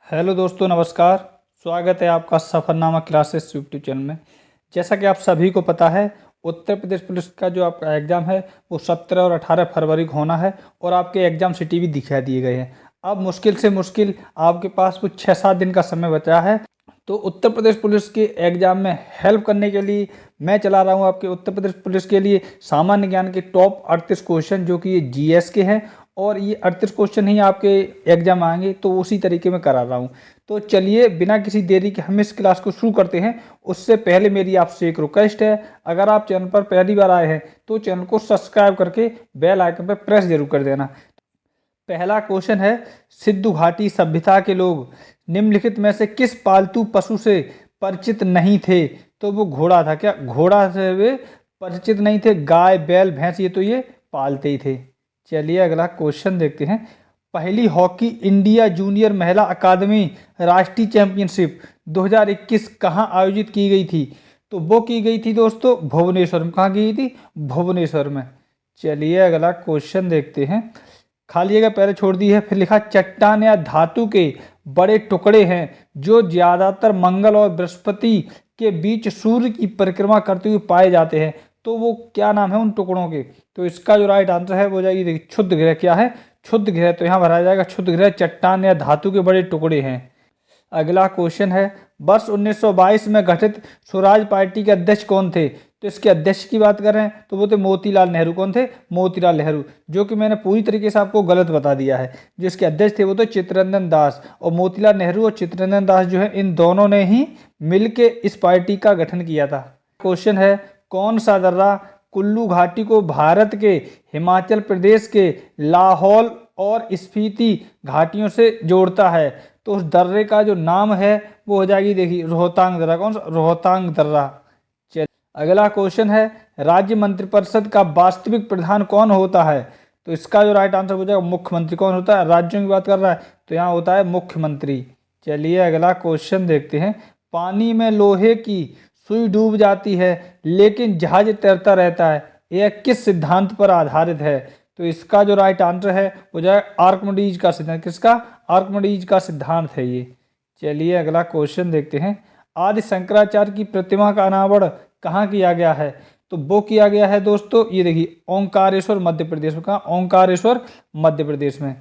Hello दोस्तों, नमस्कार। स्वागत है आपका सफ़रनामा क्लासेस यूट्यूब चैनल में। जैसा कि आप सभी को पता है, उत्तर प्रदेश पुलिस का जो आपका एग्ज़ाम है वो 17 और 18 फरवरी को होना है और आपके एग्ज़ाम सिटी भी दिखा दिए गए हैं। अब मुश्किल से मुश्किल आपके पास कुछ 6-7 दिन का समय बचा है। तो उत्तर प्रदेश पुलिस के एग्ज़ाम में हेल्प करने के लिए मैं चला रहा हूँ आपके उत्तर प्रदेश पुलिस के लिए सामान्य ज्ञान के टॉप 38 क्वेश्चन, जो कि ये जीएस के हैं और ये 38 क्वेश्चन ही आपके एग्जाम आएंगे, तो उसी तरीके में करा रहा हूँ। तो चलिए बिना किसी देरी के हम इस क्लास को शुरू करते हैं। उससे पहले मेरी आपसे एक रिक्वेस्ट है, अगर आप चैनल पर पहली बार आए हैं तो चैनल को सब्सक्राइब करके बेल आइकन पर प्रेस जरूर कर देना। पहला क्वेश्चन है, सिंधु घाटी सभ्यता के लोग निम्नलिखित में से किस पालतू पशु से परिचित नहीं थे? तो वो घोड़ा था। क्या घोड़ा से वे परिचित नहीं थे? गाय, बैल, भैंस ये तो ये पालते ही थे। चलिए अगला क्वेश्चन देखते हैं। पहली हॉकी इंडिया जूनियर महिला अकादमी राष्ट्रीय चैंपियनशिप 2021 कहाँ आयोजित की गई थी? तो वो की गई थी दोस्तों भुवनेश्वर में। कहाँ की गई थी? भुवनेश्वर में। चलिए अगला क्वेश्चन देखते हैं। खाली जगह पहले छोड़ दी है, फिर लिखा चट्टान या धातु के बड़े टुकड़े हैं जो ज्यादातर मंगल और बृहस्पति के बीच सूर्य की परिक्रमा करते हुए पाए जाते हैं। तो वो क्या नाम है उन टुकड़ों के? तो इसका जो राइट आंसर है वो जाएगी, देखिए क्षुद्र ग्रह। क्या है? क्षुद्र ग्रह। तो यहाँ भरा जाएगा क्षुद्र ग्रह चट्टान या धातु के बड़े टुकड़े हैं। अगला क्वेश्चन है, वर्ष 1922 में गठित स्वराज पार्टी के अध्यक्ष कौन थे? तो इसके अध्यक्ष की बात कर रहे हैं तो वो थे मोतीलाल नेहरू। कौन थे? मोतीलाल नेहरू, जो कि मैंने पूरी तरीके से आपको गलत बता दिया है। जो इसके अध्यक्ष थे वो तो चित्तरंजन दास, और मोतीलाल नेहरू और चित्तरंजन दास जो है इन दोनों ने ही मिलके इस पार्टी का गठन किया था। क्वेश्चन है, कौन सा दर्रा कुल्लू घाटी को भारत के हिमाचल प्रदेश के लाहौल और स्पीति घाटियों से जोड़ता है? तो उस दर्रे का जो नाम है वो हो जाएगी, देखिए रोहतांग दर्रा। कौन सा? रोहतांग दर्रा। चलिए अगला क्वेश्चन है, राज्य मंत्रिपरिषद का वास्तविक प्रधान कौन होता है? तो इसका जो राइट आंसर हो जाएगा मुख्यमंत्री। कौन होता है? राज्यों की बात कर रहा है तो यहाँ होता है मुख्यमंत्री। चलिए अगला क्वेश्चन देखते हैं। पानी में लोहे की सुई डूब जाती है लेकिन जहाज तैरता रहता है, यह किस सिद्धांत पर आधारित है? तो इसका जो राइट आंसर है वो जाएगा आर्किमिडीज का सिद्धांत। किसका? आर्किमिडीज का सिद्धांत है ये। चलिए अगला क्वेश्चन देखते हैं। आदि शंकराचार्य की प्रतिमा का अनावरण कहाँ किया गया है? तो वो किया गया है दोस्तों, ये देखिए ओंकारेश्वर मध्य प्रदेश में। कहाँ? ओंकारेश्वर मध्य प्रदेश में।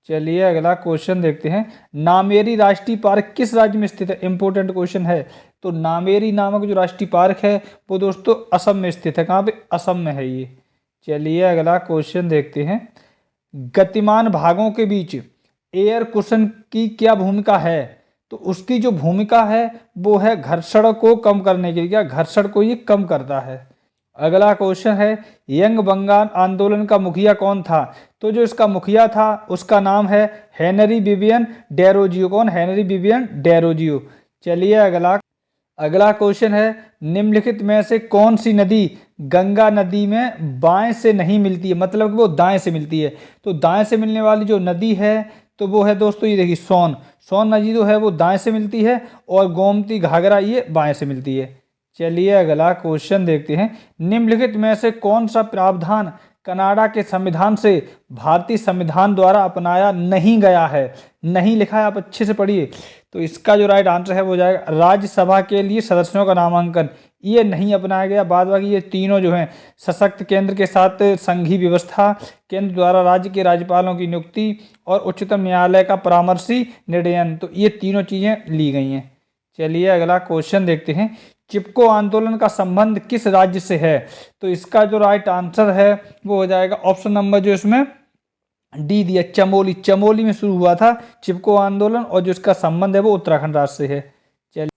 चलिए अगला क्वेश्चन देखते हैं। नामेरी राष्ट्रीय पार्क किस राज्य में स्थित है? इंपोर्टेंट क्वेश्चन है। तो नामेरी नामक जो राष्ट्रीय पार्क है वो दोस्तों असम में स्थित है। कहाँ पे? असम में है ये। चलिए अगला क्वेश्चन देखते हैं। गतिमान भागों के बीच एयर कुशन की क्या भूमिका है? तो उसकी जो भूमिका है वो है घर्षण को कम करने के लिए। क्या? घर्षण को ये कम करता है। अगला क्वेश्चन है, यंग बंगाल आंदोलन का मुखिया कौन था? तो जो इसका मुखिया था उसका नाम है हेनरी विवियन डेरोजियो। कौन? Henry Vivian Derozio. चलिए अगला क्वेश्चन है, निम्नलिखित में से कौन सी नदी गंगा नदी में बाएं से नहीं मिलती है? मतलब कि वो दाएं से मिलती है। तो दाएं से मिलने वाली जो नदी है तो वो है दोस्तों, ये देखिए सोन नदी जो है वो दाएं से मिलती है, और गोमती घाघरा ये बाएं से मिलती है। चलिए अगला क्वेश्चन देखते हैं। निम्नलिखित में से कौन सा प्रावधान कनाडा के संविधान से भारतीय संविधान द्वारा अपनाया नहीं गया है? नहीं लिखा है, आप अच्छे से पढ़िए। तो इसका जो राइट आंसर है वो जाएगा राज्यसभा के लिए सदस्यों का नामांकन, ये नहीं अपनाया गया। बाद बाकी ये तीनों जो हैं, सशक्त केंद्र के साथ संघीय व्यवस्था, केंद्र द्वारा राज्य के राज्यपालों की नियुक्ति और उच्चतम न्यायालय का परामर्शी निर्णयन, तो ये तीनों चीजें ली गई हैं। चलिए अगला क्वेश्चन देखते हैं। चिपको आंदोलन का संबंध किस राज्य से है? तो इसका जो राइट आंसर है वो हो जाएगा ऑप्शन नंबर जो इसमें डी दिया, चमोली। चमोली में शुरू हुआ था चिपको आंदोलन, और जो इसका संबंध है वो उत्तराखंड राज्य से है। चलिए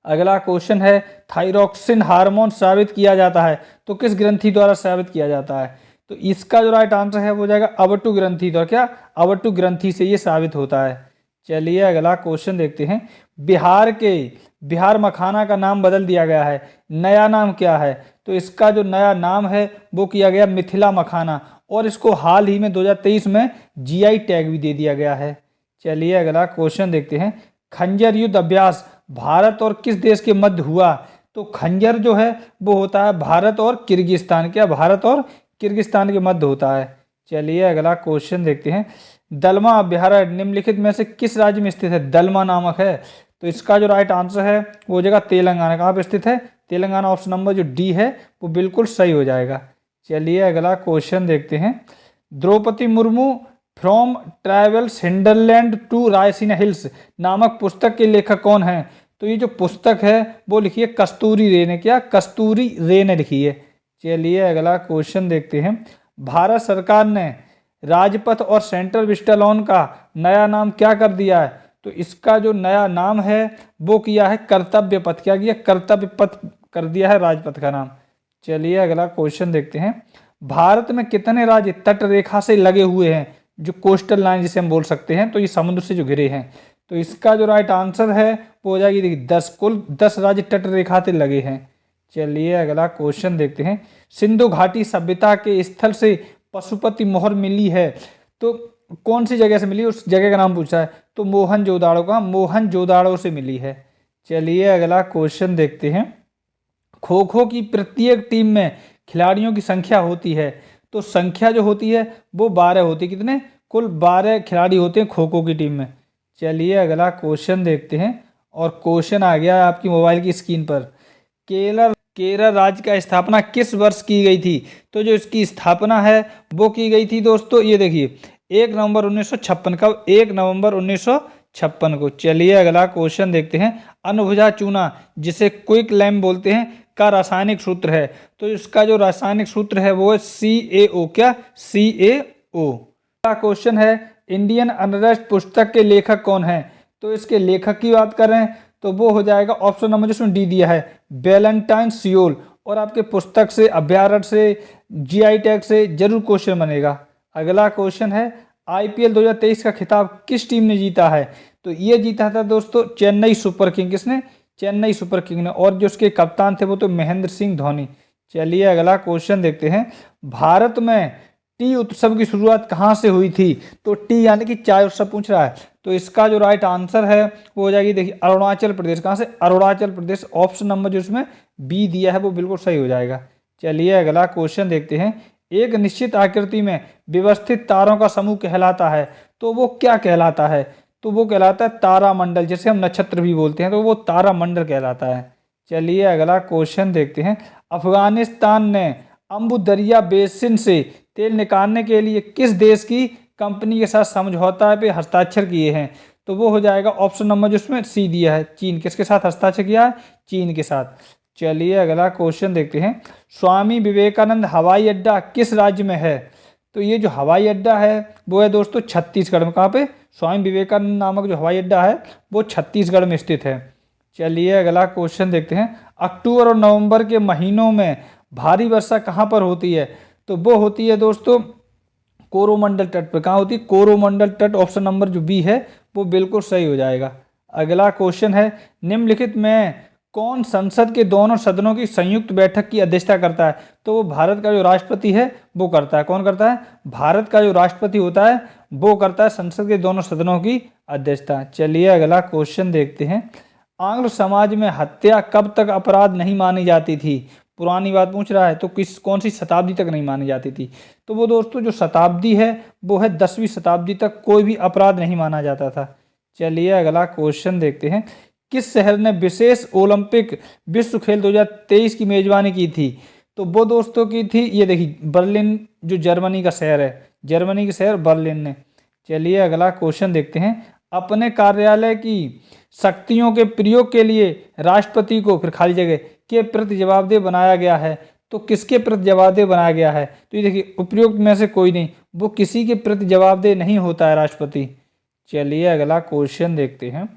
अगला क्वेश्चन है, थायरॉक्सिन हार्मोन स्रावित किया जाता है तो किस ग्रंथि द्वारा स्रावित किया जाता है? तो इसका जो राइट आंसर है वो जाएगा अवटु ग्रंथि द्वारा। क्या? अवटु ग्रंथि से ये स्रावित होता है। चलिए अगला क्वेश्चन देखते हैं। बिहार मखाना का नाम बदल दिया गया है, नया नाम क्या है? तो इसका जो नया नाम है वो किया गया मिथिला मखाना, और इसको हाल ही में 2023 में जीआई टैग भी दे दिया गया है। चलिए अगला क्वेश्चन देखते हैं। खंजर युद्ध अभ्यास भारत और किस देश के मध्य हुआ? तो खंजर जो है वो होता है भारत और किर्गिस्तान। क्या? भारत और किर्गिस्तान के मध्य होता है। चलिए अगला क्वेश्चन देखते हैं। दलमा अभ्यारण्य निम्नलिखित में से किस राज्य में स्थित है? दलमा नामक है। तो इसका जो राइट आंसर है वो हो जाएगा तेलंगाना। कहाँ पे स्थित है? तेलंगाना। ऑप्शन नंबर जो डी है वो बिल्कुल सही हो जाएगा। चलिए अगला क्वेश्चन देखते हैं। Draupadi Murmu from travels hinterland to Raisina hills नामक पुस्तक के लेखक कौन है? तो ये जो पुस्तक है वो लिखी है कस्तूरी रे ने। क्या? कस्तूरी रे ने लिखी है। चलिए अगला क्वेश्चन देखते हैं। भारत सरकार ने राजपथ और सेंट्रल विस्टा लॉन का नया नाम क्या कर दिया है? तो इसका जो नया नाम है वो किया है कर्तव्य पथ। क्या किया? कर्तव्य पथ कर दिया है राजपथ का नाम। चलिए अगला क्वेश्चन देखते हैं। भारत में कितने राज्य तट रेखा से लगे हुए हैं? जो कोस्टल लाइन जिसे हम बोल सकते हैं, तो ये समुद्र से जो घिरे हैं। तो इसका जो राइट आंसर है वो हो जाएगी, देखिए 10, कुल 10 राज्य तट रेखा से लगे हैं। चलिए अगला क्वेश्चन देखते हैं। सिंधु घाटी सभ्यता के स्थल से पशुपति मोहर मिली है, तो कौन सी जगह से मिली? उस जगह का नाम पूछा है। तो मोहनजोदाड़ो का, मोहनजोदाड़ो से मिली है। चलिए अगला क्वेश्चन देखते हैं। खो खो की प्रत्येक टीम में खिलाड़ियों की संख्या होती है, तो संख्या जो होती है वो 12 होती है। कितने? कुल 12 खिलाड़ी होते हैं खो खो की टीम में। चलिए अगला क्वेश्चन देखते हैं, और क्वेश्चन आ गया आपकी मोबाइल की स्क्रीन पर। केरल राज्य का स्थापना किस वर्ष की गई थी? तो जो इसकी स्थापना है वो की गई थी दोस्तों, ये देखिए 1 नवंबर 1956 का, 1 नवंबर 1956 को। चलिए अगला क्वेश्चन देखते हैं। अनभुजा चूना जिसे क्विक लैम बोलते हैं का रासायनिक सूत्र है, तो इसका जो रासायनिक सूत्र है वो है CaO। क्या? CaO। अगला क्वेश्चन है। इंडियन अनरेस्ट पुस्तक के लेखक कौन है? तो इसके लेखक की बात कर रहे हैं तो वो हो जाएगा ऑप्शन नंबर जिसमें डी दिया है, वैलेंटाइन सियोल। और आपके पुस्तक से, अभ्यारण्य से, GI टैग से जरूर क्वेश्चन बनेगा। अगला क्वेश्चन है। IPL 2023 का खिताब किस टीम ने जीता है? तो ये जीता था दोस्तों चेन्नई सुपर किंग। किसने? चेन्नई सुपर किंग ने। और जो उसके कप्तान थे वो तो महेंद्र सिंह धोनी। चलिए अगला क्वेश्चन देखते हैं। भारत में टी उत्सव की शुरुआत कहाँ से हुई थी? तो टी यानी कि चाय उत्सव पूछ रहा है, तो इसका जो राइट आंसर है वो हो जाएगी, देखिए अरुणाचल प्रदेश। कहाँ से? अरुणाचल प्रदेश। ऑप्शन नंबर जो इसमें बी दिया है वो बिल्कुल सही हो जाएगा। चलिए अगला क्वेश्चन देखते हैं। एक निश्चित आकृति में व्यवस्थित तारों का समूह कहलाता है, तो वो क्या कहलाता है? तो वो कहलाता है तारामंडल, जिसे हम नक्षत्र भी बोलते हैं, तो वो तारामंडल कहलाता है। चलिए अगला क्वेश्चन देखते हैं। अफगानिस्तान ने अम्बु दरिया बेसिन से तेल निकालने के लिए किस देश की कंपनी के साथ समझौता पे हस्ताक्षर किए हैं? तो वो हो जाएगा ऑप्शन नंबर जिसमें सी दिया है, चीन। किसके साथ हस्ताक्षर किया है? चीन के साथ। चलिए अगला क्वेश्चन देखते हैं। स्वामी विवेकानंद हवाई अड्डा किस राज्य में है? तो ये जो हवाई अड्डा है वो है दोस्तों छत्तीसगढ़ में। कहाँ पे? स्वामी विवेकानंद नामक जो हवाई अड्डा है वो छत्तीसगढ़ में स्थित है। चलिए अगला क्वेश्चन देखते हैं। अक्टूबर और नवंबर के महीनों में भारी वर्षा कहाँ पर होती है? तो वो होती है दोस्तों कोरोमंडल तट पर। कहाँ होती है? कोरोमंडल तट। ऑप्शन नंबर जो बी है वो बिल्कुल सही हो जाएगा। अगला क्वेश्चन है। निम्नलिखित में कौन संसद के दोनों सदनों की संयुक्त बैठक की अध्यक्षता करता है? तो वो भारत का जो राष्ट्रपति है वो करता है। कौन करता है? भारत का जो राष्ट्रपति होता है वो करता है संसद के दोनों सदनों की अध्यक्षता। चलिए अगला क्वेश्चन देखते हैं। आंग्ल समाज में हत्या कब तक अपराध नहीं मानी जाती थी? पुरानी बात पूछ रहा है, तो कौन सी शताब्दी तक नहीं मानी जाती थी? तो वो दोस्तों जो शताब्दी है वो है 10वीं शताब्दी तक कोई भी अपराध नहीं माना जाता था। चलिए अगला क्वेश्चन देखते हैं। किस शहर ने विशेष ओलंपिक विश्व खेल 2023 की मेजबानी की थी? तो वो दोस्तों की थी, ये देखिए बर्लिन, जो जर्मनी का शहर है, जर्मनी के शहर बर्लिन ने। चलिए अगला क्वेश्चन देखते हैं। अपने कार्यालय की शक्तियों के प्रयोग के लिए राष्ट्रपति को, फिर खाली जगह, के प्रति जवाबदेह बनाया गया है। तो किसके प्रति जवाबदेह बनाया गया है? तो ये देखिए उपयुक्त में से कोई नहीं, वो किसी के प्रति जवाबदेह नहीं होता है राष्ट्रपति। चलिए अगला क्वेश्चन देखते हैं।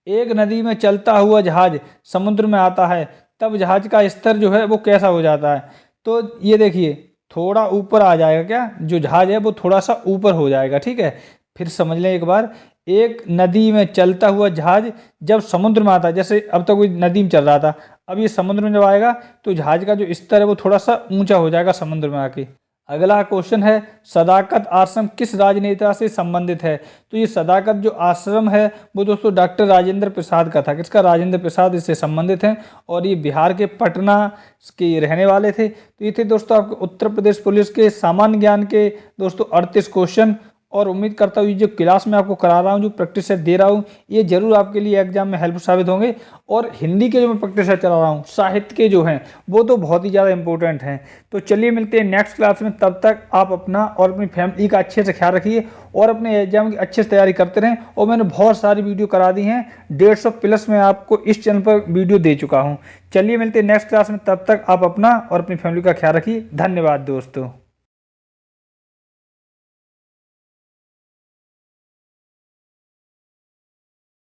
एक नदी में चलता हुआ जहाज समुद्र में आता है, तब जहाज का स्तर जो है वो कैसा हो जाता है? तो ये देखिए थोड़ा ऊपर आ जाएगा। क्या? जो जहाज है वो थोड़ा सा ऊपर हो जाएगा। ठीक है, फिर समझ लें एक बार। एक नदी में चलता हुआ जहाज जब समुद्र में आता है, जैसे अब तक कोई नदी में चल रहा था, अब ये समुद्र में जब आएगा तो जहाज का जो स्तर है वो थोड़ा सा ऊंचा हो जाएगा समुद्र में आके। अगला क्वेश्चन है। सदाकत आश्रम किस राजनेता से संबंधित है? तो ये सदाकत जो आश्रम है वो दोस्तों डॉक्टर राजेंद्र प्रसाद का था। किसका? राजेंद्र प्रसाद इससे संबंधित हैं, और ये बिहार के पटना के रहने वाले थे। तो ये थे दोस्तों आपके उत्तर प्रदेश पुलिस के सामान्य ज्ञान के दोस्तों 38 क्वेश्चन। और उम्मीद करता हूँ ये जो क्लास में आपको करा रहा हूँ, जो प्रैक्टिस सेट दे रहा हूँ, ये जरूर आपके लिए एग्जाम में हेल्प साबित होंगे। और हिंदी के जो मैं प्रैक्टिस सेट चला रहा हूँ, साहित्य के जो हैं वो तो बहुत ही ज़्यादा इंपॉर्टेंट हैं। तो चलिए मिलते हैं नेक्स्ट क्लास में, तब तक आप अपना और अपनी फैमिली का अच्छे से ख्याल रखिए और अपने एग्जाम की अच्छे से तैयारी करते रहें। और मैंने बहुत सारी वीडियो करा दी हैं, 150 प्लस मैं आपको इस चैनल पर वीडियो दे चुका हूँ। चलिए मिलते हैं नेक्स्ट क्लास में, तब तक आप अपना और अपनी फैमिली का ख्याल रखिए। धन्यवाद दोस्तों।